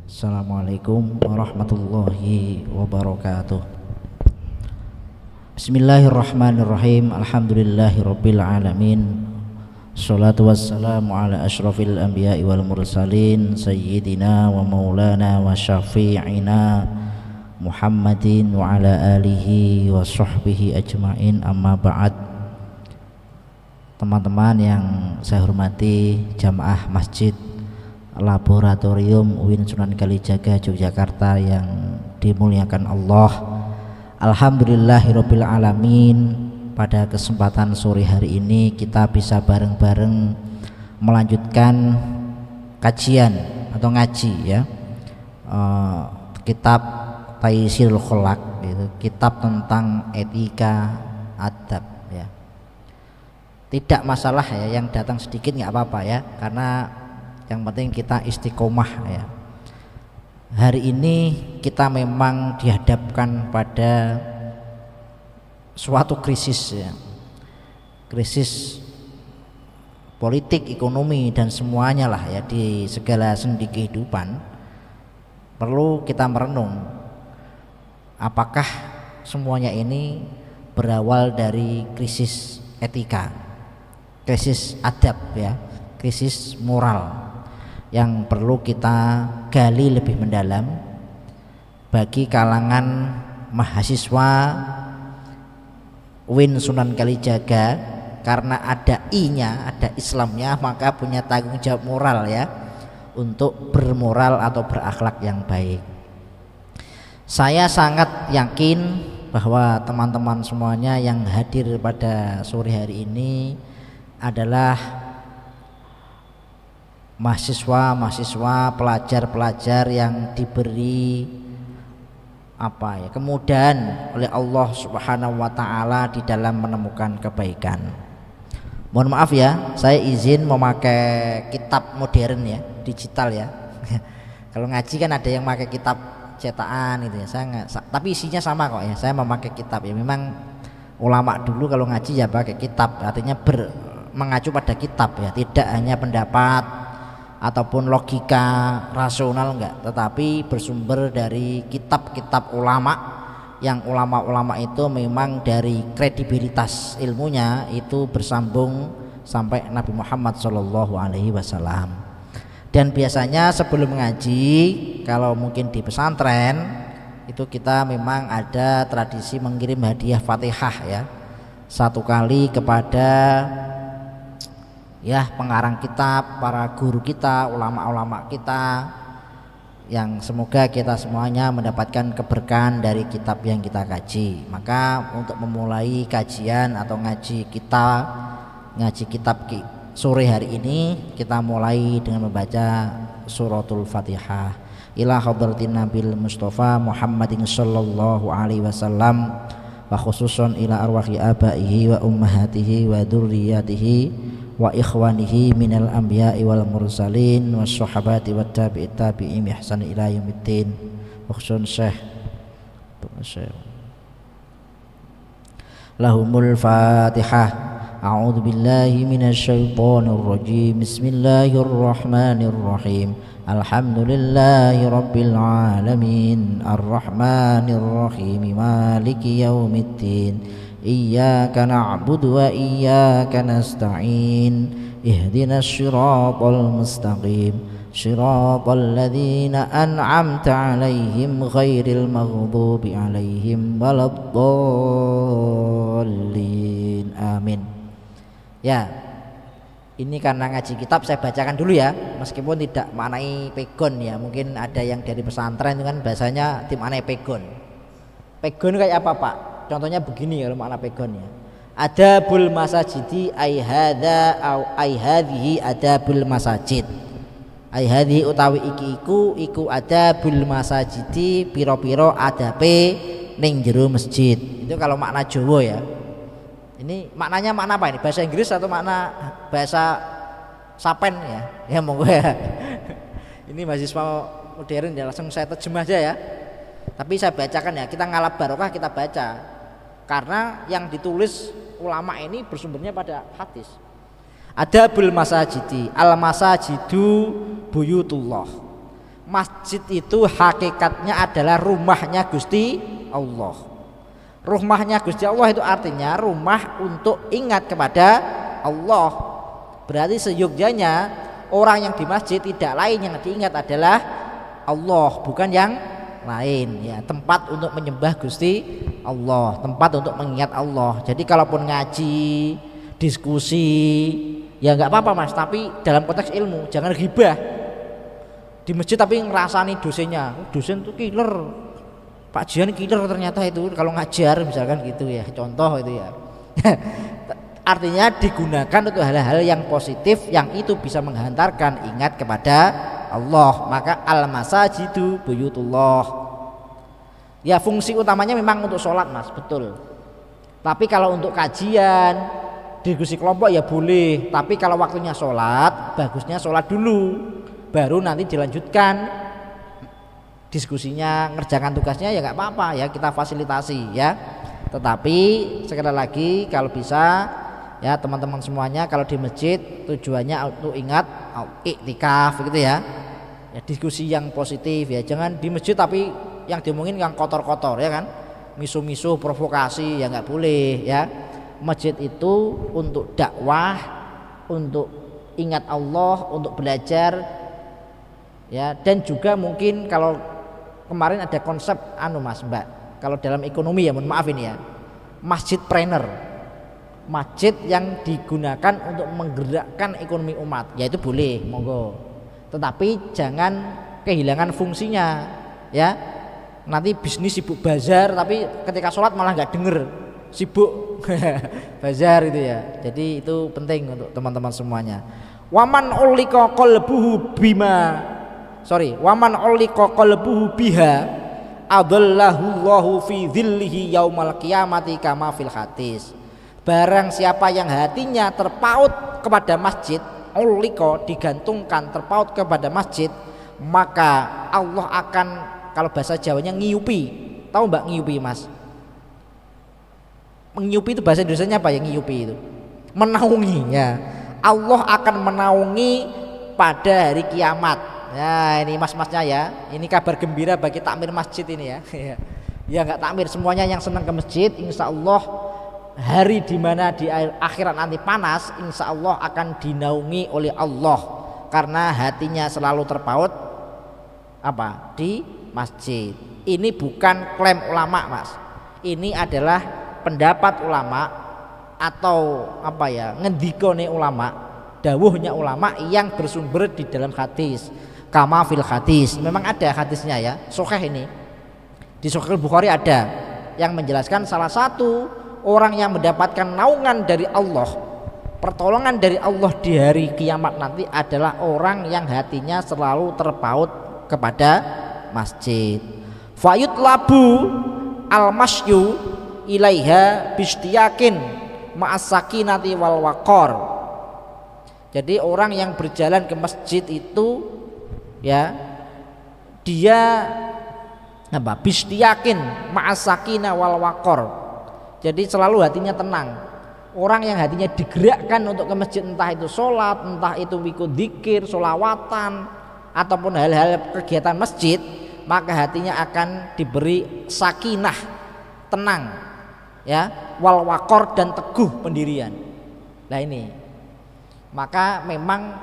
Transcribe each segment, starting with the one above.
Assalamualaikum warahmatullahi wabarakatuh. Bismillahirrahmanirrahim. Alhamdulillahirabbil alamin. Shalatu wassalamu ala asyrafil anbiya'i wal mursalin sayyidina wa maulana wa syafi'ina Muhammadin wa ala alihi wa sahbihi ajma'in, amma ba'd. Teman-teman yang saya hormati, jamaah Masjid Laboratorium UIN Sunan Kalijaga Yogyakarta yang dimuliakan Allah. Alhamdulillahirabbil alamin. Pada kesempatan sore hari ini kita bisa bareng-bareng melanjutkan kajian atau ngaji ya, kitab Taysirul Kholaq, gitu, kitab tentang etika adab ya. Tidak masalah ya, yang datang sedikit nggak apa-apa ya, karena yang penting kita istiqomah ya. Hari ini kita memang dihadapkan pada suatu krisis ya, krisis politik, ekonomi dan semuanya lah ya, di segala sendi kehidupan. Perlu kita merenung, apakah semuanya ini berawal dari krisis etika, krisis adab ya, krisis moral yang perlu kita gali lebih mendalam bagi kalangan mahasiswa UIN Sunan Kalijaga. Karena ada I-nya, ada Islamnya, maka punya tanggung jawab moral ya, untuk bermoral atau berakhlak yang baik. Saya sangat yakin bahwa teman-teman semuanya yang hadir pada sore hari ini adalah mahasiswa-mahasiswa, pelajar-pelajar yang diberi kemudahan oleh Allah Subhanahu wa taala di dalam menemukan kebaikan. Mohon maaf ya, saya izin memakai kitab modern ya, digital ya. Kalau ngaji kan ada yang pakai kitab cetakan gitu ya. Saya nggak, tapi isinya sama kok ya. Saya memakai kitab ya. Memang ulama dulu kalau ngaji ya pakai kitab, artinya mengacu pada kitab ya, tidak hanya pendapat ataupun logika rasional enggak, tetapi bersumber dari kitab-kitab ulama, yang ulama-ulama itu memang dari kredibilitas ilmunya itu bersambung sampai Nabi Muhammad SAW. Dan biasanya sebelum mengaji, kalau mungkin di pesantren itu kita memang ada tradisi mengirim hadiah Fatihah ya, satu kali kepada ya pengarang kitab, para guru kita, ulama-ulama kita, yang semoga kita semuanya mendapatkan keberkahan dari kitab yang kita kaji. Maka untuk memulai kajian atau ngaji kitab sore hari ini, kita mulai dengan membaca suratul Fatihah. Ila hadratin Nabil Mustafa Muhammadin sallallahu alaihi wasallam, wa khususan ila arwahi abaihi wa ummahatihi wa dzurriyyatihi wa ikhwanihi minal anbiya'i wal mursalin wassahabati wat tabi'it tabi'in bi ihsan ila yaumiddin. Maksud Syekh lahumul Fatihah. A'udzu billahi minasy syaithanir rajim. Bismillahirrahmanirrahim. Alhamdulillahi rabbil alamin arrahmanir rahim maliki yaumiddin. Iyyaka na'budu wa iyyaka nasta'in. Ihdinas siratal mustaqim. Siratal ladzina an'amta 'alaihim ghairil maghdubi 'alaihim waladdallin. Amin. Ya. Ini karena ngaji kitab saya bacakan dulu ya, meskipun tidak maknai pegon ya. Mungkin ada yang dari pesantren itu kan bahasanya dimaknai pegon. Pegon kayak apa, Pak? Contohnya begini kalau makna pegonnya. Adabul masajidi ai hadza au ai hadhihi adabul masajid. Ai hadhihi utawi iku adabul masajidi, pira-pira adabe ning jero masjid. Itu kalau makna Jawa ya. Ini maknanya makna apa ini? Bahasa Inggris atau makna bahasa Sapen ya? Ya monggo ya. Ini mahasiswa modern ya, langsung saya terjemah aja ya. Tapi saya bacakan ya, kita ngalap barokah kita baca. Karena yang ditulis ulama ini bersumbernya pada hadis. Adabul masajidi, al masajidu buyutullah. masjid itu hakikatnya adalah rumahnya Gusti Allah. Rumahnya Gusti Allah itu artinya rumah untuk ingat kepada Allah. Berarti seyogyanya orang yang di masjid tidak lain yang diingat adalah Allah, bukan yang lain ya. Tempat untuk menyembah Gusti Allah, tempat untuk mengingat Allah. Jadi kalaupun ngaji, diskusi ya nggak apa-apa Mas, tapi dalam konteks ilmu, jangan ghibah di masjid tapi ngerasani dosennya. Dosen tuh killer, Pak Jian killer ternyata itu kalau ngajar misalkan gitu ya, contoh itu ya. Artinya digunakan untuk hal-hal yang positif yang itu bisa menghantarkan ingat kepada Allah. Maka al-masajidu buyutullah. Ya fungsi utamanya memang untuk sholat Mas, betul. Tapi kalau untuk kajian, diskusi kelompok ya boleh. Tapi kalau waktunya sholat, bagusnya sholat dulu, baru nanti dilanjutkan diskusinya, ngerjakan tugasnya ya nggak apa-apa ya, kita fasilitasi ya. Tetapi sekali lagi kalau bisa ya teman-teman semuanya, kalau di masjid tujuannya untuk ingat iktikaf gitu ya. Ya diskusi yang positif ya, jangan di masjid tapi yang diomongin yang kotor-kotor ya kan, misuh-misuh, provokasi ya nggak boleh ya. Masjid itu untuk dakwah, untuk ingat Allah, untuk belajar ya. Dan juga mungkin kalau kemarin ada konsep Mas Mbak, kalau dalam ekonomi ya mohon maaf ini ya, masjid trainer, masjid yang digunakan untuk menggerakkan ekonomi umat, ya itu boleh monggo, tetapi jangan kehilangan fungsinya ya. Nanti bisnis sibuk bazar tapi ketika sholat malah nggak denger, sibuk bazar itu ya. Jadi itu penting untuk teman-teman semuanya. Waman ulika qalbuhu biha adallahu Allahu fi dhillihi yaumal qiyamati kama fil hadis. Barang siapa yang hatinya terpaut kepada masjid, ulika digantungkan, terpaut kepada masjid, maka Allah akan, kalau bahasa Jawanya ngiyupi. Tahu Mbak ngiyupi Mas? Ngiyupi itu bahasa Indonesianya apa ya ngiyupi itu? Menaunginya. Allah akan menaungi pada hari kiamat. Ya ini mas-masnya ya, ini kabar gembira bagi takmir masjid ini ya. Ya nggak takmir, semuanya yang senang ke masjid, insya Allah hari dimana di akhirat nanti panas, insya Allah akan dinaungi oleh Allah karena hatinya selalu terpaut apa di masjid. Ini bukan klaim ulama Mas, ini adalah pendapat ulama atau apa ya, ngendikone ulama, dawuhnya ulama yang bersumber di dalam hadis. Kama fil hadis, memang ada hadisnya ya, sahih ini di Sahih Bukhari ada yang menjelaskan salah satu orang yang mendapatkan naungan dari Allah, pertolongan dari Allah di hari kiamat nanti adalah orang yang hatinya selalu terpaut kepada masjid. Fayut labu al-masyu ilaiha bistiyakin ma'as-sakinati wal waqar. Jadi orang yang berjalan ke masjid itu ya dia apa? Bistiyakin ma'as-sakinah wal waqar. Jadi selalu hatinya tenang. Orang yang hatinya digerakkan untuk ke masjid, entah itu sholat, entah itu ikut dzikir, sholawatan, ataupun hal-hal kegiatan masjid, maka hatinya akan diberi sakinah, tenang ya, wal waqar, dan teguh pendirian. Nah ini, maka memang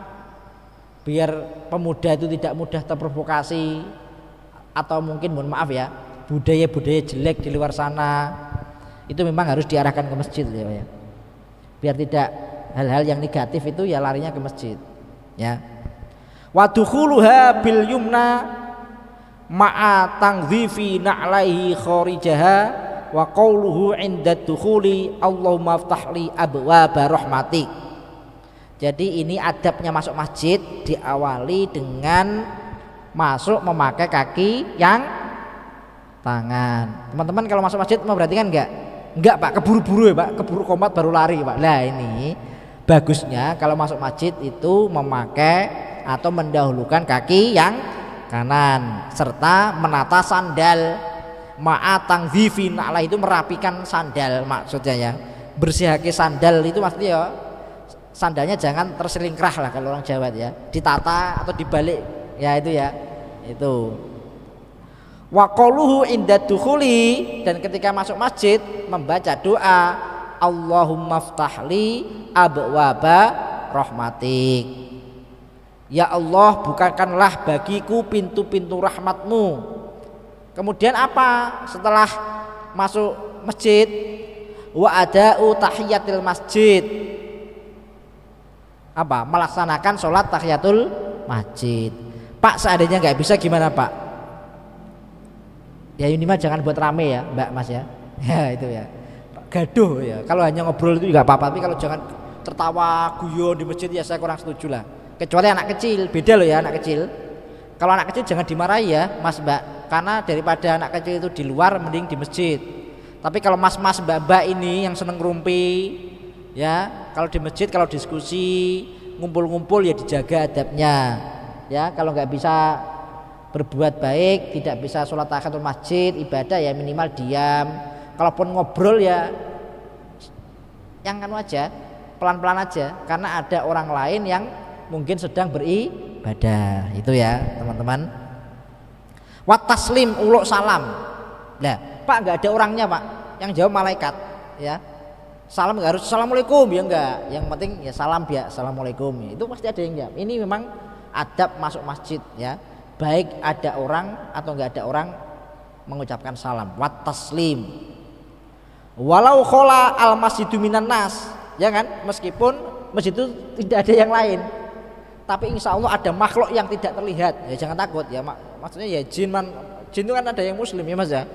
biar pemuda itu tidak mudah terprovokasi atau mungkin mohon maaf ya, budaya-budaya jelek di luar sana itu memang harus diarahkan ke masjid ya. Biar tidak hal-hal yang negatif itu ya larinya ke masjid ya. Wa dukhuluha bil yumna ma'a tangdhifi na'laihi kharijaha wa qauluhu 'inda dukhuli Allahumma ftahli abwaaba rahmatik. Jadi ini adabnya masuk masjid diawali dengan masuk memakai kaki yang tangan. Teman-teman kalau masuk masjid memperhatikan enggak? Enggak Pak, keburu-buru ya Pak, keburu komat baru lari Pak. Nah ini bagusnya kalau masuk masjid itu memakai atau mendahulukan kaki yang kanan serta menata sandal. Ma'atang dhifin Allah itu merapikan sandal maksudnya ya. Bersihake sandal itu maksudnya ya, sandalnya jangan terselingkrah lah kalau orang Jawa ya, ditata atau dibalik ya itu ya. Itu. Wa qaluhu inda dukhuli, dan ketika masuk masjid membaca doa Allahumma ftahli abwaba rahmatik. Ya Allah, bukakanlah bagiku pintu-pintu rahmatmu. Kemudian apa setelah masuk masjid? Wa ada'u tahiyatil masjid. Apa? Melaksanakan sholat tahiyatul masjid. Pak, seandainya nggak bisa gimana Pak? Ya ini mah jangan buat rame ya Mbak Mas ya. Ya itu ya, gaduh ya. Kalau hanya ngobrol itu juga apa-apa, tapi kalau jangan tertawa guyon di masjid ya saya kurang setuju lah. Kecuali anak kecil, beda loh ya anak kecil. Kalau anak kecil jangan dimarahi ya Mas Mbak, karena daripada anak kecil itu di luar mending di masjid. Tapi kalau mas-mas mbak-mbak ini yang seneng ngerumpi ya, kalau di masjid kalau diskusi ngumpul-ngumpul ya dijaga adabnya ya. Kalau nggak bisa berbuat baik, tidak bisa sholat tahiyatul masjid, ibadah ya minimal diam. Kalaupun ngobrol ya yang anu aja, pelan-pelan aja, karena ada orang lain yang mungkin sedang beribadah. Itu ya teman-teman. Wa taslim, uluk salam. Nah Pak, nggak ada orangnya Pak, yang jawab malaikat ya. Salam nggak harus assalamualaikum ya, enggak, yang penting ya salam ya assalamualaikum, itu pasti ada yang jawab. Ini memang adab masuk masjid ya, baik ada orang atau nggak ada orang mengucapkan salam. Wa taslim walau khola al masjidu minan nas, ya kan, meskipun masjid itu tidak ada yang lain, tapi insya Allah ada makhluk yang tidak terlihat ya, jangan takut ya. Maksudnya ya jin itu kan ada yang muslim ya Mas ya,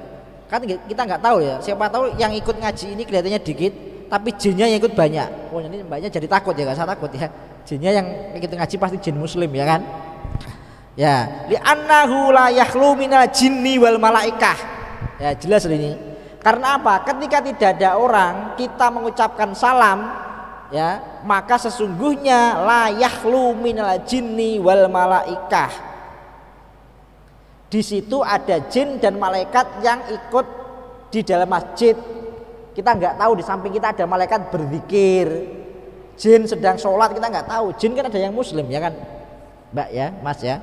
kan kita nggak tahu ya, siapa tahu yang ikut ngaji ini kelihatannya dikit tapi jinnya yang ikut banyak. Oh ini mbaknya jadi takut ya, nggak usah takut ya, jinnya yang ikut ngaji pasti jin muslim ya kan ya. Li'annahu la yakhlu minal jinni wal malaikah ya, jelas ini. Karena apa? Ketika tidak ada orang kita mengucapkan salam ya, maka sesungguhnya la yakhlu minal jinni wal malaikah, di situ ada jin dan malaikat yang ikut di dalam masjid. Kita nggak tahu di samping kita ada malaikat berzikir, jin sedang sholat, kita nggak tahu. Jin kan ada yang muslim ya kan Mbak ya Mas ya.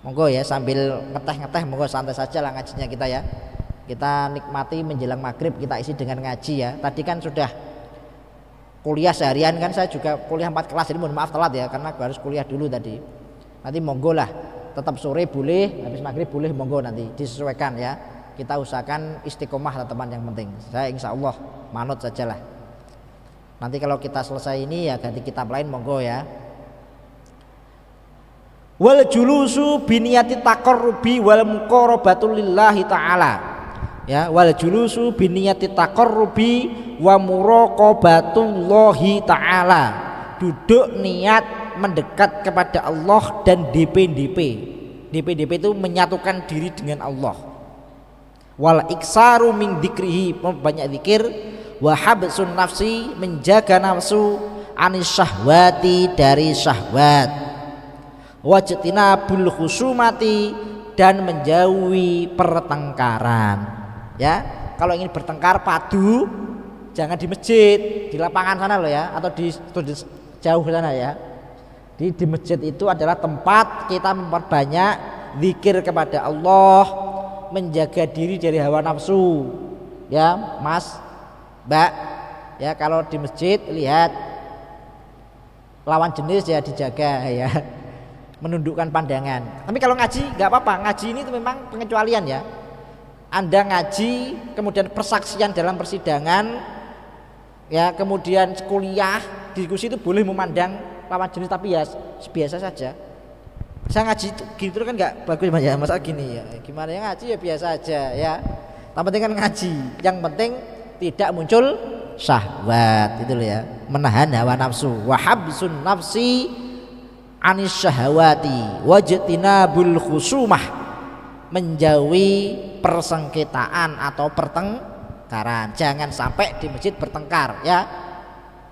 Monggo ya sambil ngeteh-ngeteh, monggo santai saja lah ngajinya kita ya. Kita nikmati menjelang maghrib, kita isi dengan ngaji ya. Tadi kan sudah kuliah seharian kan, saya juga kuliah 4 kelas, jadi mohon maaf telat ya karena harus kuliah dulu tadi. Nanti monggo lah, tetap sore boleh, habis maghrib boleh, monggo nanti disesuaikan ya. Kita usahakan istiqomah teman yang penting. Saya insya Allah manut sajalah. Nanti kalau kita selesai ini ya ganti kitab lain monggo ya. Wal julusu biniyati taqarrubi wal muqarabatu lillahi ta'ala ya. Wal julusu biniyati taqarrubi wa muraqabatullahi ta'ala, duduk niat mendekat kepada Allah dan DP itu menyatukan diri dengan Allah. Wal iksaru min dzikrihi, banyak zikir. Wa habsun nafsi, menjaga nafsu, anis syahwati, dari syahwat. Wajtinabul khusumati, dan menjauhi pertengkaran ya. Kalau ingin bertengkar padu jangan di masjid, di lapangan sana loh ya, atau di jauh sana ya. Di masjid itu adalah tempat kita memperbanyak zikir kepada Allah, menjaga diri dari hawa nafsu ya Mas Mbak ya. Kalau di masjid lihat lawan jenis ya dijaga ya, menundukkan pandangan. Tapi kalau ngaji nggak apa-apa, ngaji ini itu memang pengecualian ya. Anda ngaji kemudian persaksian dalam persidangan ya, kemudian kuliah diskusi itu boleh memandang lawan jenis, tapi ya biasa saja. Saya ngaji gitu kan nggak bagus ya, masa gini ya gimana ya, ngaji ya biasa aja ya. Yang penting kan ngaji, yang penting tidak muncul syahwat itu loh ya, menahan hawa nafsu. Wa habsun nafsi anis syahwati wajtinabul khusumah, menjauhi persengketaan atau pertengkaran. Jangan sampai di masjid bertengkar ya.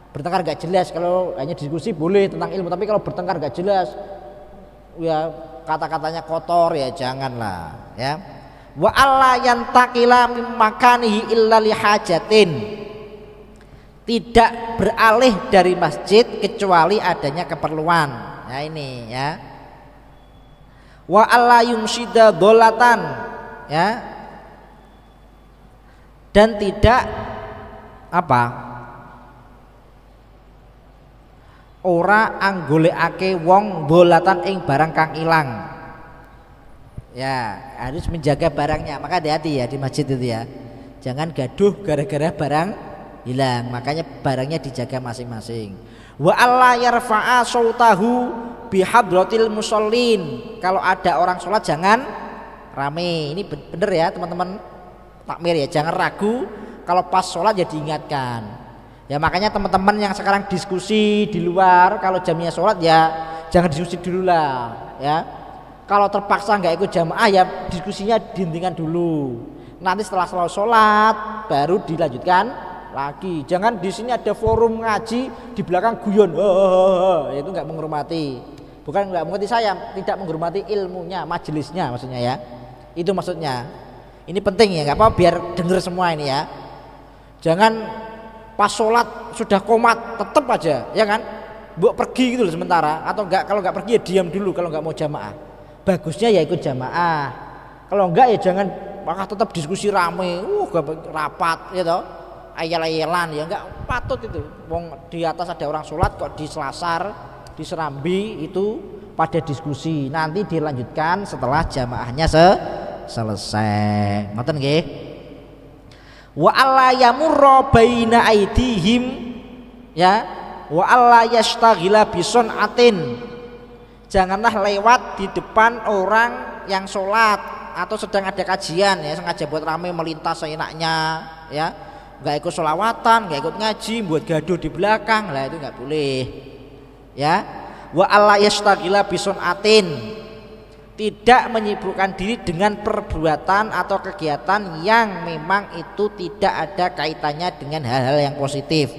Bertengkar gak jelas, kalau hanya diskusi boleh tentang ilmu, tapi kalau bertengkar gak jelas ya, kata-katanya kotor ya janganlah ya. Wa alla yantakila mim makanihi illa lihajatin, tidak beralih dari masjid kecuali adanya keperluan. Nah ini ya. Wa alla yumsida dolatan, ya, dan tidak apa, ora anggolekake wong dolatan ing barang kang ilang. Ya, harus menjaga barangnya. Maka hati-hati ya di masjid itu ya, jangan gaduh gara-gara barang hilang. Makanya barangnya dijaga masing-masing. Wa alla yarfa'a sautahu bihadratil musallin. Kalau ada orang sholat jangan rame. Ini bener ya teman-teman takmir ya, jangan ragu kalau pas sholat ya diingatkan. Ya makanya teman-teman yang sekarang diskusi di luar, kalau jamnya sholat ya jangan diskusi dulu lah ya. Kalau terpaksa nggak ikut jamaah ya diskusinya dihentikan dulu. Nanti setelah sholat baru dilanjutkan lagi. Jangan di sini ada forum ngaji, di belakang guyon, itu nggak menghormati. Bukan nggak mengerti saya, tidak menghormati ilmunya, majelisnya maksudnya ya. Itu maksudnya. Ini penting ya, nggak apa biar denger semua ini ya. Jangan pas sholat sudah komat tetap aja, ya kan? Mbok pergi gitu loh sementara, atau enggak, kalau nggak pergi ya diam dulu kalau nggak mau jamaah. Bagusnya ya ikut jamaah. Kalau enggak ya jangan, maka tetap diskusi rame, rapat, ya toh, ayel-ayelan ya enggak patut itu. Wong di atas ada orang sholat kok diselasar, diserambi itu pada diskusi. Nanti dilanjutkan setelah jamaahnya selesai. Ngoten nggih. Wa alla yamurra baina aidihim, ya, wa alla yastaghila bisun'atin. Janganlah lewat di depan orang yang sholat atau sedang ada kajian ya, sengaja buat rame melintas seenaknya ya, nggak ikut sholawatan, nggak ikut ngaji, buat gaduh di belakang lah, itu nggak boleh ya. Wa alla yastaghila bisun'atin, tidak menyibukkan diri dengan perbuatan atau kegiatan yang memang itu tidak ada kaitannya dengan hal-hal yang positif.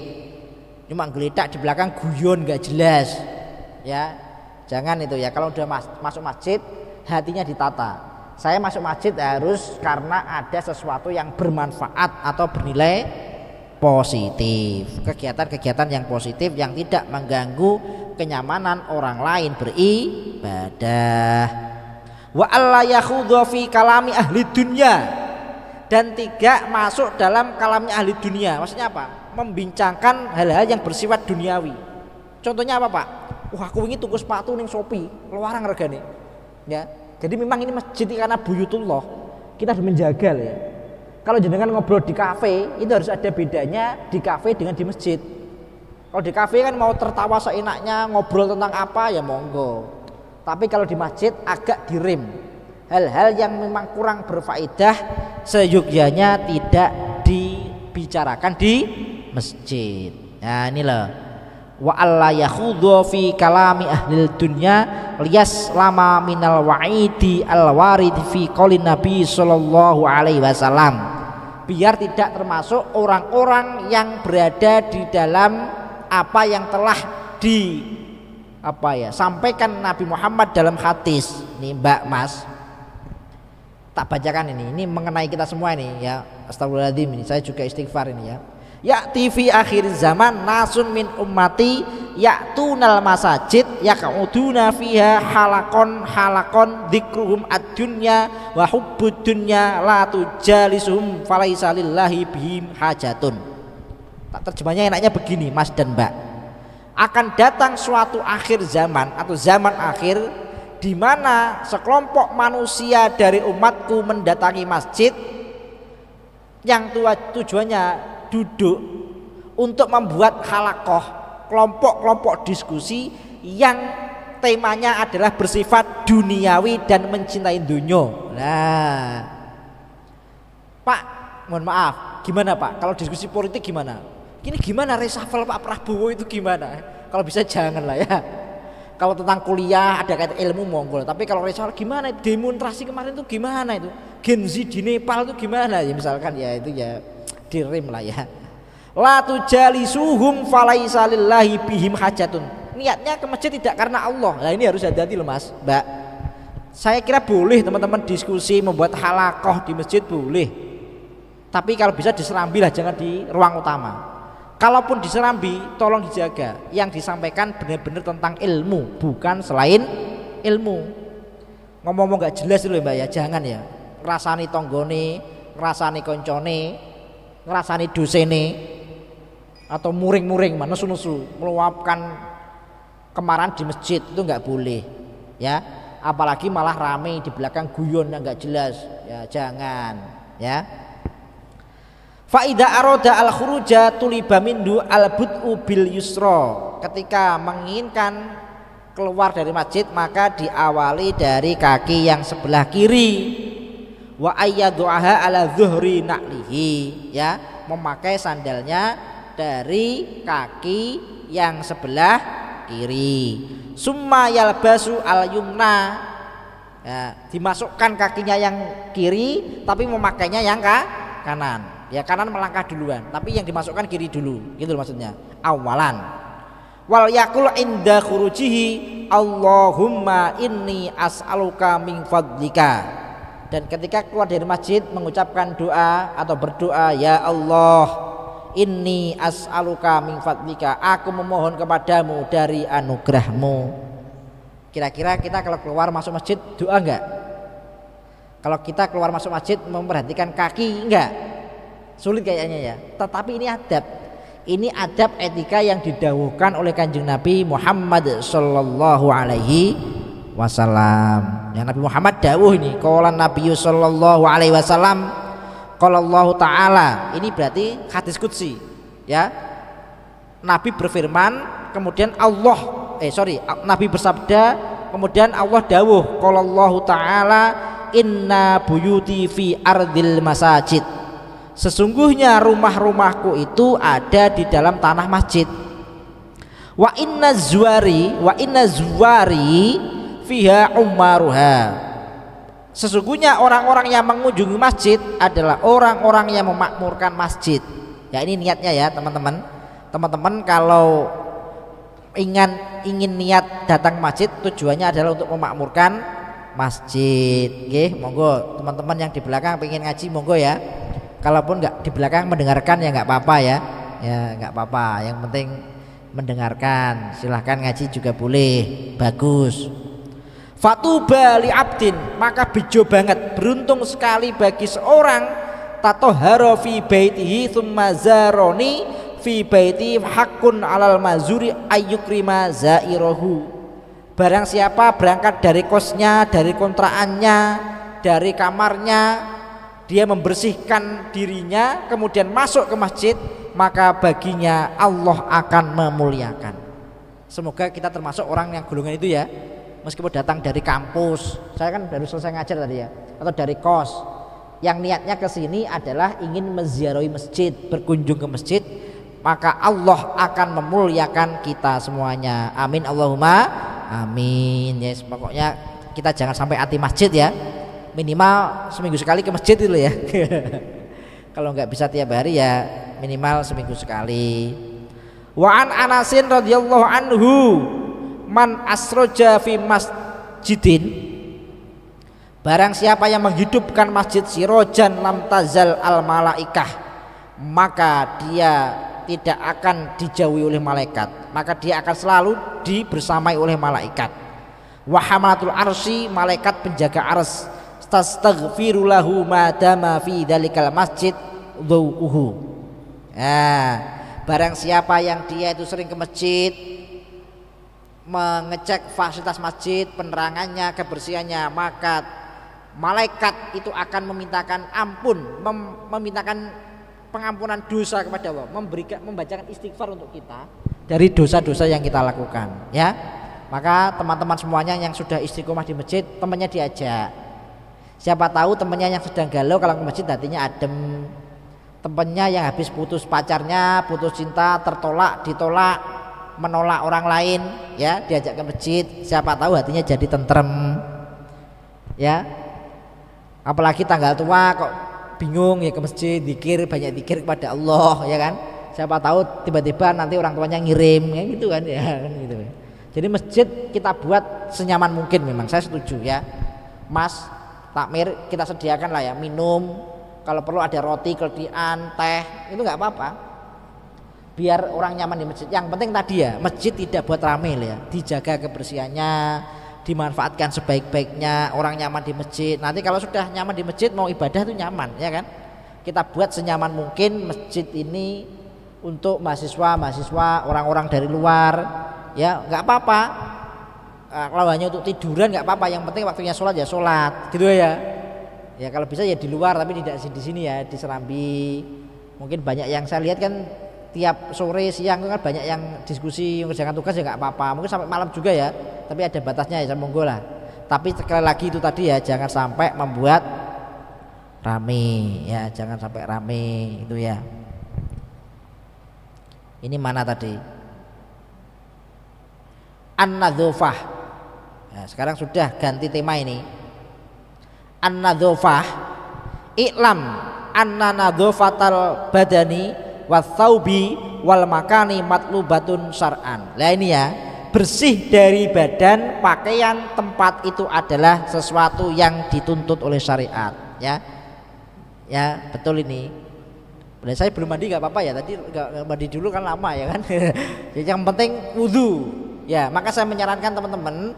Cuma geledak di belakang guyon nggak jelas ya. Jangan itu ya. Kalau udah masuk masjid hatinya ditata. Saya masuk masjid harus karena ada sesuatu yang bermanfaat atau bernilai positif. Kegiatan-kegiatan yang positif yang tidak mengganggu kenyamanan orang lain beribadah. Wa alla yakhudha fi kalami ahli dunya, dan tidak masuk dalam kalamnya ahli dunia. Maksudnya apa? Membincangkan hal-hal yang bersifat duniawi. Contohnya apa Pak? Wah aku ingin tuku sepatu ning Shopee, luarang regane. Ya. Jadi memang ini masjid karena buyutullah, kita harus menjaga ya. Kalau jenengan ngobrol di kafe, itu harus ada bedanya di kafe dengan di masjid. Kalau di kafe kan mau tertawa seenaknya, ngobrol tentang apa ya monggo. Tapi kalau di masjid agak direm. Hal-hal yang memang kurang berfaedah seyogyanya tidak dibicarakan di masjid. Nah ini loh. Wa alla yakhudhu fi kalami ahlil dunya liyas lama minal wa'idi al warid fi qaulin nabi sallallahu alaihi wasallam, biar tidak termasuk orang-orang yang berada di dalam apa yang telah sampaikan Nabi Muhammad dalam hadis. Nih Mbak Mas, tak bacakan ini mengenai kita semua ini ya. Astagfirullahaladzim, ini saya juga istighfar ini ya. Ya'ti fi akhir zaman nasun min ummati ya'tunal masajid yaq'uduna fiha halakon dzikruhum ad-dunya wa hubbud dunya la tujalisuhum falaisa lillahi bihim hajatun. Tak terjemahnya enaknya begini Mas dan Mbak. Akan datang suatu akhir zaman atau zaman akhir di mana sekelompok manusia dari umatku mendatangi masjid yang tujuannya duduk untuk membuat halakoh, kelompok-kelompok diskusi yang temanya adalah bersifat duniawi dan mencintai dunia. Nah, Pak, mohon maaf, gimana Pak? Kalau diskusi politik gimana? Ini gimana reshuffle Pak Prabowo itu gimana? Kalau bisa jangan lah ya. Kalau tentang kuliah ada kaitan ilmu monggo, tapi kalau reshuffle gimana? Demonstrasi kemarin itu gimana itu? Gen Z di Nepal itu gimana? Ya misalkan ya itu ya dirim lah ya. La tujalisuhum falaisa lillahi bihim hajatun. Niatnya ke masjid tidak karena Allah. Nah ini harus hati-hati loh Mas, Mbak. Saya kira boleh teman-teman diskusi membuat halakoh di masjid boleh. Tapi kalau bisa diserambi lah, jangan di ruang utama. Kalaupun diserambi tolong dijaga. Yang disampaikan benar-benar tentang ilmu, bukan selain ilmu. ngomong nggak jelas dulu Mbak ya, jangan ya. Ngrasani tonggone, ngrasani koncone, ngrasani dosene, atau muring-muring, nesu-nesu, meluapkan kemarahan di masjid itu nggak boleh, ya. Apalagi malah rame di belakang guyon yang nggak jelas, ya jangan, ya. Faida aroda al khuruja tuliba mindu al bud'u bil yusra. Ketika menginginkan keluar dari masjid maka diawali dari kaki yang sebelah kiri. Wa ayyadu'aha ala zuhri na'lihi, ya, memakai sandalnya dari kaki yang sebelah kiri. Summa yalbasu al yumna, ya, dimasukkan kakinya yang kiri tapi memakainya yang kanan. Ya kanan melangkah duluan, tapi yang dimasukkan kiri dulu, gitu maksudnya. Awalan. Wal yakul inda khurujihi Allahumma inni as'aluka min fadlika. Dan ketika keluar dari masjid mengucapkan doa atau berdoa, ya Allah, inni as'aluka min fadlika, aku memohon kepadamu dari anugerahmu. Kira-kira kita kalau keluar masuk masjid doa enggak? Kalau kita keluar masuk masjid memperhatikan kaki enggak? Sulit kayaknya ya. Tetapi ini adab. Ini adab etika yang didhawuhkan oleh Kanjeng Nabi Muhammad sallallahu alaihi wasallam. Yang Nabi Muhammad dawuh ini, qala Nabi sallallahu alaihi wasallam, qala Allah taala. Ini berarti hadis qudsi, ya. Nabi berfirman, kemudian Nabi bersabda, kemudian Allah dawuh, qala Allah taala, inna buyuti fi ardil masajid. Sesungguhnya rumah-rumahku itu ada di dalam tanah masjid. Wa inna zuwari fiha umaruha. Sesungguhnya orang-orang yang mengunjungi masjid adalah orang-orang yang memakmurkan masjid. Ya ini niatnya ya teman-teman. Teman-teman kalau ingin niat datang masjid, tujuannya adalah untuk memakmurkan masjid. Oke, monggo teman-teman yang di belakang pengen ngaji monggo ya. Kalaupun nggak di belakang mendengarkan ya nggak apa-apa ya, nggak apa-apa. Yang penting mendengarkan, silahkan ngaji juga boleh, bagus. Fatuba li abdin, maka bejo banget, beruntung sekali bagi seorang tatoharo fi baitihi thumma zaroni fi baiti hakun alal mazuri ayyukrima zairahu. Barang siapa berangkat dari kosnya, dari kontraannya, dari kamarnya, dia membersihkan dirinya kemudian masuk ke masjid, maka baginya Allah akan memuliakan. Semoga kita termasuk orang yang golongan itu ya. Meskipun datang dari kampus, saya kan baru selesai ngajar tadi ya, atau dari kos, yang niatnya ke sini adalah ingin menziarahi masjid, berkunjung ke masjid, maka Allah akan memuliakan kita semuanya. Amin Allahumma amin. Yes, pokoknya kita jangan sampai anti masjid ya. Minimal seminggu sekali ke masjid itu ya. Kalau nggak bisa tiap hari ya minimal seminggu sekali. Wa an Anasin radhiyallahu anhu, man asroja fi masjidin, barang siapa yang menghidupkan masjid sirojan lam tazal al malaikah, maka dia tidak akan dijauhi oleh malaikat, maka dia akan selalu dibersamai oleh malaikat. Wa hamalatul arsy, malaikat penjaga ars, tastaghfiru lahu ma dama fi dzalikal masjid dhauquhu. Barang siapa yang dia itu sering ke masjid, mengecek fasilitas masjid, penerangannya, kebersihannya, maka malaikat itu akan memintakan ampun, memintakan pengampunan dosa kepada Allah, membacakan istighfar untuk kita dari dosa-dosa yang kita lakukan, ya. Maka teman-teman semuanya yang sudah istiqomah di masjid, temannya diajak. Siapa tahu temannya yang sedang galau kalau ke masjid hatinya adem. Temannya yang habis putus pacarnya, putus cinta, ditolak, menolak orang lain, ya, diajak ke masjid. Siapa tahu hatinya jadi tentrem, ya. Apalagi tanggal tua kok bingung ya ke masjid, zikir, banyak zikir kepada Allah, ya kan. Siapa tahu tiba-tiba nanti orang tuanya ngirim, ya gitu kan, ya kan gitu. Jadi masjid kita buat senyaman mungkin, memang saya setuju ya, Mas. Takmir kita sediakan lah ya, minum, kalau perlu ada roti, keldian, teh, itu nggak apa-apa, biar orang nyaman di masjid. Yang penting tadi ya, masjid tidak buat rame ya, dijaga kebersihannya, dimanfaatkan sebaik-baiknya, orang nyaman di masjid. Nanti kalau sudah nyaman di masjid mau ibadah itu nyaman, ya kan? Kita buat senyaman mungkin masjid ini untuk mahasiswa, orang-orang dari luar, ya nggak apa-apa. Kalau hanya untuk tiduran nggak apa-apa, yang penting waktunya sholat ya sholat, gitu ya. Ya kalau bisa ya di luar, tapi tidak di sini ya, di Serambi. Mungkin banyak yang saya lihat kan tiap sore siang kan banyak yang diskusi mengerjakan tugas ya nggak apa-apa. Mungkin sampai malam juga ya, tapi ada batasnya ya, monggo lah. Tapi sekali lagi itu tadi ya, jangan sampai membuat rame ya, jangan sampai rame itu ya. Ini mana tadi? An-nadzofah. Nah, sekarang sudah ganti tema ini. An-nadzofah, i'lam anna nadzofatal badani wathaubi wal makani matlubatun syar'an. Lah ini ya, bersih dari badan, pakaian, tempat itu adalah sesuatu yang dituntut oleh syariat, ya. Ya, betul ini. Nah, saya belum mandi nggak apa-apa ya, tadi nggak mandi dulu kan lama ya kan. Jadi yang penting wudu. Ya, maka saya menyarankan teman-teman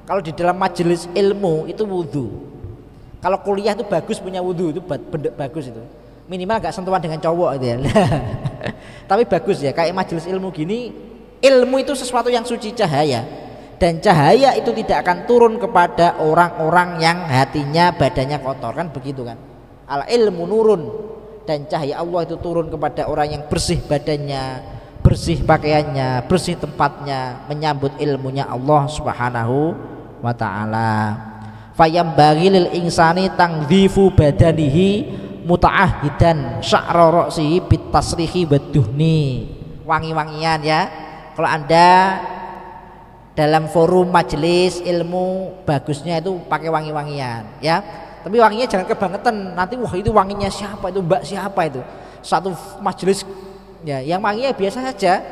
kalau di dalam majelis ilmu itu wudu. Kalau kuliah itu bagus punya wudu, itu bagus itu. Minimal gak sentuhan dengan cowok gitu ya. Tapi bagus ya, kayak majelis ilmu gini, ilmu itu sesuatu yang suci, cahaya. Dan cahaya itu tidak akan turun kepada orang-orang yang hatinya badannya kotor, kan begitu kan. Al ilmu nurun, dan cahaya Allah itu turun kepada orang yang bersih badannya, bersih pakaiannya, bersih tempatnya, menyambut ilmunya Allah Subhanahu wa ta'ala. Fayam bagi lil insani tangdzifu badanihi muta'ahidan sya'ra ra'sihi bitasrihi waduhni. Wangi-wangian ya. Kalau Anda dalam forum majelis ilmu, bagusnya itu pakai wangi-wangian ya. Tapi wanginya jangan kebangetan. Nanti wah itu wanginya siapa itu, mbak siapa itu. Satu majelis ya, yang wanginya biasa saja.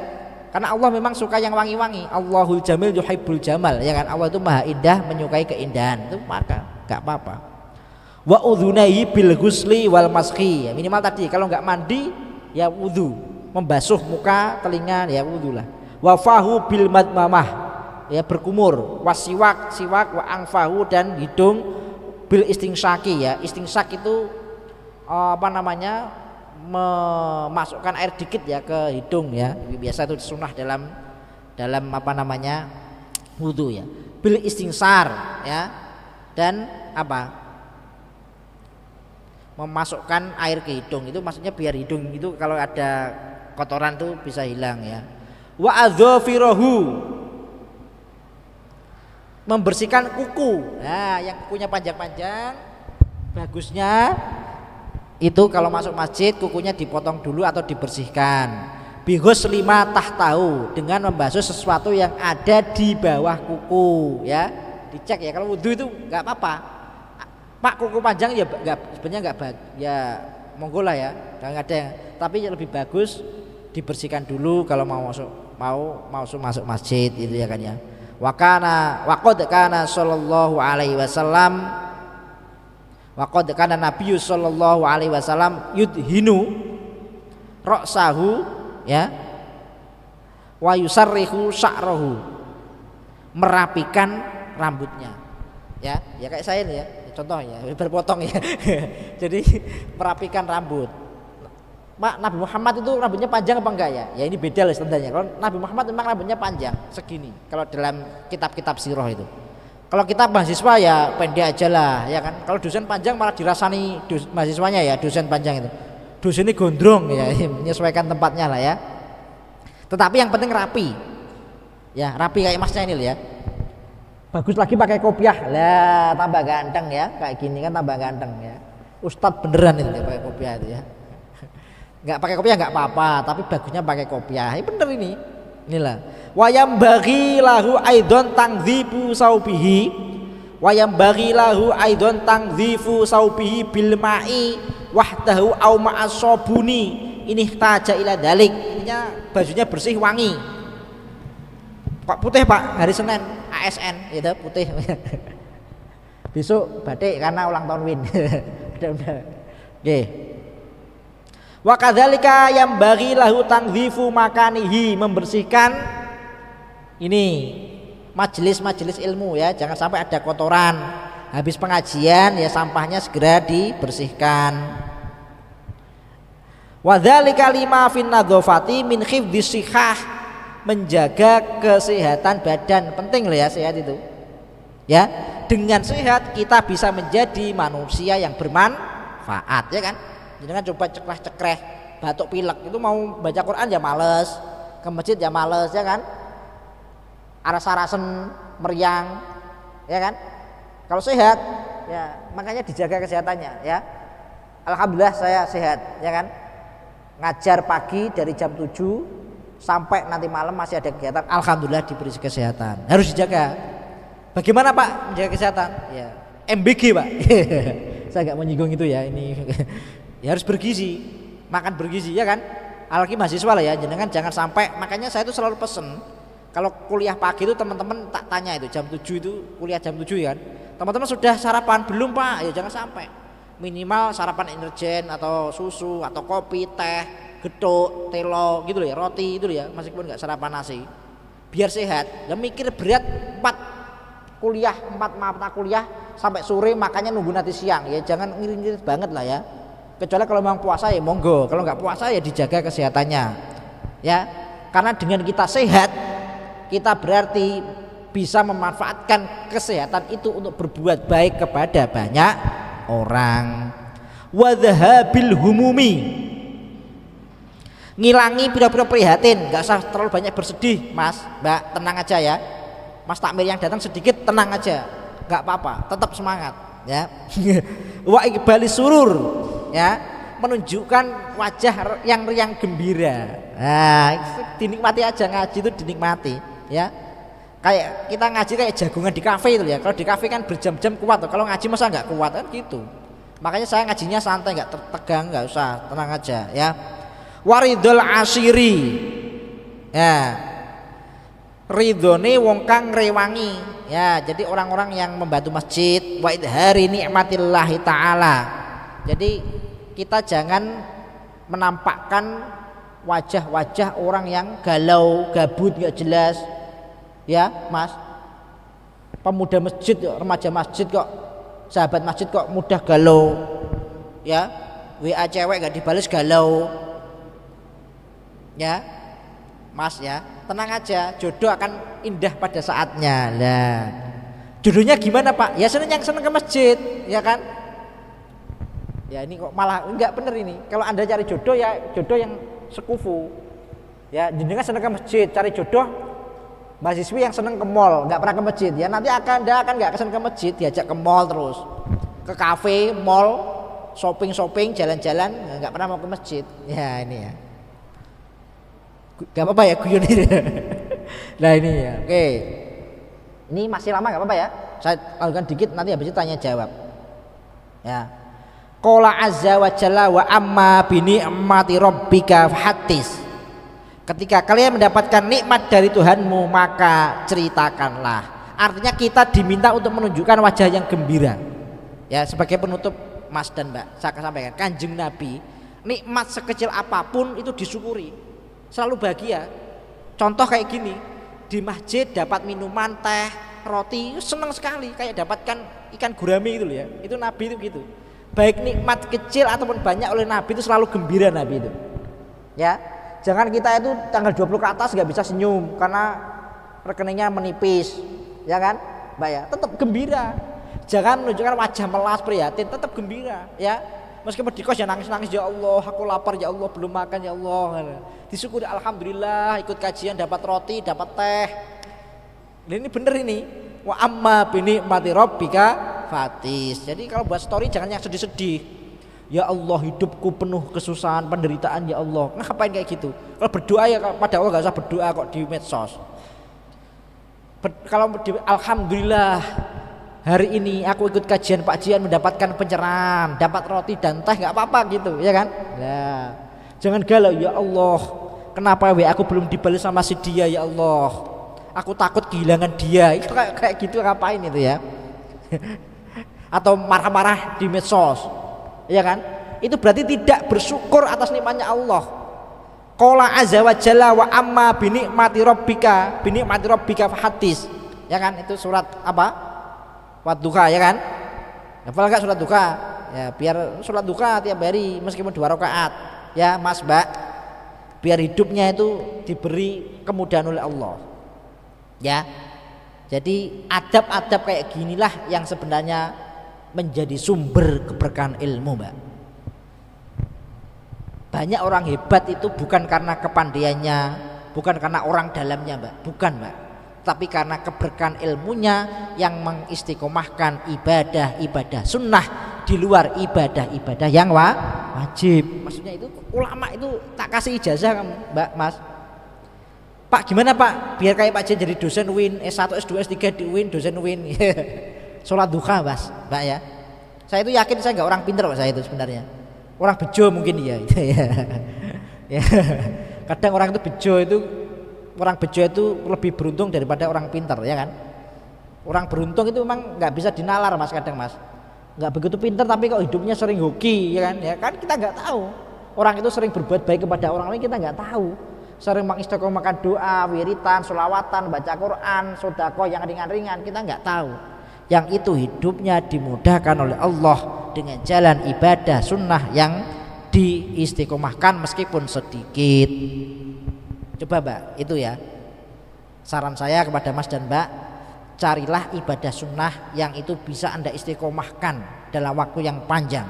Karena Allah memang suka yang wangi-wangi. Allahul jamil yuhibbul jamal, ya kan. Allah itu maha indah, menyukai keindahan. Itu maka enggak apa-apa. Wa udhunaihi bil ghusli wal maskhi. Ya, minimal tadi kalau enggak mandi ya wudu, membasuh muka, telinga ya wudu lah. Wa fahu bil madmamah, ya berkumur. Wasiwak, siwak, wa angfahu, dan hidung bil istinsyaki ya. Istinsyak itu apa namanya? Memasukkan air dikit ya ke hidung ya, biasa itu sunnah dalam apa namanya wudu ya. Bil istinsar ya, dan apa, memasukkan air ke hidung itu maksudnya biar hidung itu kalau ada kotoran tuh bisa hilang ya. Wa adzafirahu, membersihkan kuku. Nah, yang kukunya panjang-panjang bagusnya itu kalau masuk masjid kukunya dipotong dulu atau dibersihkan. Bihus 5 tahtahu, dengan membasuh sesuatu yang ada di bawah kuku ya. Dicek ya, kalau wudu itu nggak apa-apa. Pak kuku panjang ya nggak, sebenarnya nggak ya monggo lah ya, nggak ada yang, tapi lebih bagus dibersihkan dulu kalau mau masuk masjid itu ya kan ya. Waqad kana sallallahu alaihi wasallam Waqad kana Nabi sallallahu alaihi wasallam yudhinu ra'sahu ya wa yusarrihu sya'rahu, merapikan rambutnya ya kayak saya nih ya, contoh ya berpotong ya. Jadi merapikan rambut. Mak, Nabi Muhammad itu rambutnya panjang apa enggak ya? Ya ini beda lah standarnya. Kalau Nabi Muhammad memang rambutnya panjang segini kalau dalam kitab-kitab sirah itu. Kalau kita mahasiswa ya pendek aja lah ya kan. Kalau dosen panjang malah dirasani mahasiswanya ya, dosen panjang itu. Dosen ini gondrong ya, menyesuaikan tempatnya lah ya. Tetapi yang penting rapi. Ya, rapi kayak masnya ini loh ya. Bagus lagi pakai kopiah. Lah, tambah ganteng ya. Kayak gini kan tambah ganteng ya. Ustadz beneran itu ya, pakai kopiah itu ya. Enggak pakai kopiah enggak apa-apa, tapi bagusnya pakai kopiah. Ini bener ini. Inilah wayam bagi lahu aidon tangdzifu saubihi, wayam bagi lahu aidon tangdzifu saubihi bil ma'i wahdahu au ma'as sabuni ini taja ila dalik. Ininya bajunya bersih wangi. Pak putih Pak, hari Senin ASN gitu putih. Besok batik karena ulang tahun Win. Udah. Oke. Wa kadzalika yang bagi lahu tangdzifu makanihi, membersihkan ini majelis-majelis ilmu ya, jangan sampai ada kotoran. Habis pengajian ya sampahnya segera dibersihkan. Wa dzalika lima fin nadzafati min hifdzis shihah, menjaga kesehatan badan. Penting loh ya sehat itu. Ya, dengan sehat kita bisa menjadi manusia yang bermanfaat ya kan. Jangan coba cekreh-cekreh, batuk pilek itu mau baca Quran ya males, ke masjid ya males ya kan. Aras-arasen meriang ya kan. Kalau sehat ya makanya dijaga kesehatannya ya. Alhamdulillah saya sehat ya kan. Ngajar pagi dari jam 7 sampai nanti malam masih ada kegiatan. Alhamdulillah diberi kesehatan. Harus dijaga. Bagaimana Pak menjaga kesehatan? Ya MBG Pak. Saya nggak menyinggung itu ya ini. Ya harus bergizi, makan bergizi ya kan. Apalagi mahasiswa lah ya, jangan sampai. Makanya saya itu selalu pesen. Kalau kuliah pagi itu teman-teman tak tanya itu jam 7 itu kuliah jam 7 ya kan. Teman-teman sudah sarapan belum Pak? Ya jangan sampai. Minimal sarapan energen atau susu atau kopi, teh, getuk, telo gitu loh ya, roti itu loh ya, meskipun nggak sarapan nasi. Biar sehat. Ya mikir berat 4 mata kuliah sampai sore makanya nunggu nanti siang ya, jangan ngirit-ngirit banget lah ya. Kecuali kalau memang puasa ya monggo, kalau nggak puasa ya dijaga kesehatannya. Ya. Karena dengan kita sehat kita berarti bisa memanfaatkan kesehatan itu untuk berbuat baik kepada banyak orang. Wa dhahabil humumi, ngilangi pira-pira prihatin, nggak usah terlalu banyak bersedih Mas, Mbak, tenang aja ya. Mas takmir yang datang sedikit tenang aja, nggak apa-apa, tetap semangat ya. Wa iqbalis surur ya, menunjukkan wajah yang riang gembira. Nah, dinikmati aja, ngaji itu dinikmati ya. Kayak kita ngaji kayak jagungan di kafe itu ya. Kalau di kafe kan berjam-jam kuat tuh. Kalau ngaji masa nggak kuat kan gitu. Makanya saya ngajinya santai, nggak tegang, nggak usah, tenang aja ya. Waridul asiri ya, ridhone wong kang ngrewangi ya. Jadi orang-orang yang membantu masjid, wa idhari nikmatillahi ta'ala. Jadi kita jangan menampakkan wajah-wajah orang yang galau, gabut, nggak jelas ya Mas. Pemuda masjid, remaja masjid kok, sahabat masjid kok mudah galau ya. WA cewek nggak dibalas galau ya Mas ya. Tenang aja, jodoh akan indah pada saatnya. Lah jodohnya gimana Pak? Ya seneng yang seneng ke masjid ya kan. Ya ini kok malah enggak bener ini. Kalau Anda cari jodoh ya jodoh yang sekufu ya. Jenengan seneng ke masjid, cari jodoh mahasiswi yang seneng ke mall, nggak pernah ke masjid ya. Nanti Anda akan nggak keseneng ke masjid, diajak ke mall terus, ke kafe, mall, shopping, jalan-jalan, nggak pernah mau ke masjid ya. Ini ya nggak apa-apa ya guyon ini. Nah ini ya, oke, ini masih lama nggak apa-apa ya, saya lakukan dikit, nanti habis itu tanya jawab ya. Qala azza wa jalla wa amma bi ni'mati rabbika fahaddits. Ketika kalian mendapatkan nikmat dari Tuhanmu maka ceritakanlah. Artinya kita diminta untuk menunjukkan wajah yang gembira. Ya, sebagai penutup Mas dan Mbak, saya akan sampaikan Kanjeng Nabi, nikmat sekecil apapun itu disyukuri. Selalu bahagia. Contoh kayak gini, di masjid dapat minuman, teh, roti, senang sekali, kayak dapatkan ikan gurame gitu ya. Itu Nabi itu gitu. Baik nikmat kecil ataupun banyak oleh Nabi itu selalu gembira Nabi itu. Ya. Jangan kita itu tanggal 20 ke atas nggak bisa senyum karena rekeningnya menipis, ya kan, Mbak ya. Tetap gembira. Jangan menunjukkan wajah melas prihatin, tetap gembira, ya. Meskipun di kos ya nangis-nangis, ya Allah, aku lapar, ya Allah, belum makan, ya Allah. Disyukuri, alhamdulillah, ikut kajian dapat roti, dapat teh. Ini bener ini. Wa amma bi ni'mati rabbika fatis. Jadi kalau buat story jangan yang sedih-sedih. Ya Allah, hidupku penuh kesusahan, penderitaan, ya Allah. Ngapain kayak gitu? Kalau berdoa ya pada Allah, gak usah berdoa kok di medsos. Kalau alhamdulillah hari ini aku ikut kajian Pak Jian mendapatkan pencerahan, dapat roti dan teh, nggak apa-apa gitu, ya kan? Nah, jangan galau, ya Allah. Kenapa aku belum dibalas sama si dia, ya Allah? Aku takut kehilangan dia. Itu kayak gitu ngapain itu ya? Atau marah-marah di medsos. Ya kan? Itu berarti tidak bersyukur atas nikmatnya Allah. Qala azza wa jalla wa amma bi ni'mati rabbika fahaddits. ya kan? Itu surat apa? Wadduha, ya kan? Hafal enggak surat duha? Ya, biar surat duha tiap hari meskipun 2 rakaat. Ya, Mas, Mbak. Biar hidupnya itu diberi kemudahan oleh Allah. Ya. Jadi adab-adab kayak ginilah yang sebenarnya menjadi sumber keberkahan ilmu, Mbak. Banyak orang hebat itu bukan karena kepandaiannya, bukan karena orang dalamnya, Mbak. Bukan, Mbak. Tapi karena keberkahan ilmunya yang mengistiqomahkan ibadah-ibadah sunnah di luar ibadah-ibadah yang wajib. Maksudnya itu ulama itu tak kasih ijazah, Mbak, Mas. Pak, gimana Pak? Biar kayak Pak Jen jadi dosen UIN, S1, S2, S3 di UIN, dosen UIN. Sholat duha, Mas, Mbak ya. Saya itu yakin saya nggak orang pinter Pak, saya itu sebenarnya. Orang bejo mungkin ya. Ya. Kadang orang itu bejo itu lebih beruntung daripada orang pinter, ya kan? Orang beruntung itu memang nggak bisa dinalar, Mas, kadang, Mas. Nggak begitu pinter tapi kok hidupnya sering hoki, ya kan? Ya kan kita nggak tahu. Orang itu sering berbuat baik kepada orang lain, kita nggak tahu. Sering mengistiqomahkan doa, wiritan, sholawatan, baca Quran, sedekah yang ringan-ringan, kita nggak tahu. Yang itu hidupnya dimudahkan oleh Allah dengan jalan ibadah sunnah yang diistiqomahkan meskipun sedikit. Coba, Mbak, itu ya saran saya kepada Mas dan Mbak, carilah ibadah sunnah yang itu bisa Anda istiqomahkan dalam waktu yang panjang.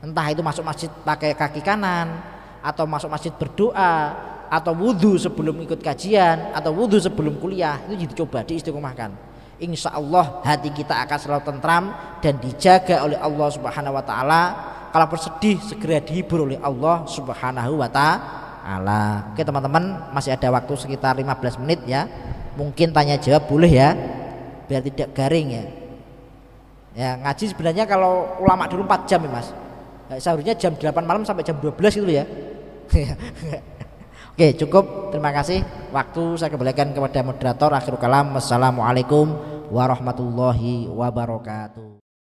Entah itu masuk masjid pakai kaki kanan, atau masuk masjid berdoa, atau wudhu sebelum ikut kajian, atau wudhu sebelum kuliah, itu dicoba diistiqomahkan. Insya Allah hati kita akan selalu tentram dan dijaga oleh Allah Subhanahu Wa Taala. Kalau bersedih segera dihibur oleh Allah Subhanahu Wa Taala. Oke teman-teman, masih ada waktu sekitar 15 menit ya. Mungkin tanya jawab boleh ya, biar tidak garing ya. Ya ngaji sebenarnya kalau ulama dulu 4 jam ya, Mas. Seharusnya jam 8 malam sampai jam 12 gitu ya. Oke, cukup. Terima kasih. Waktu saya kembalikan kepada moderator. Akhirul kalam. Wassalamualaikum warahmatullahi wabarakatuh.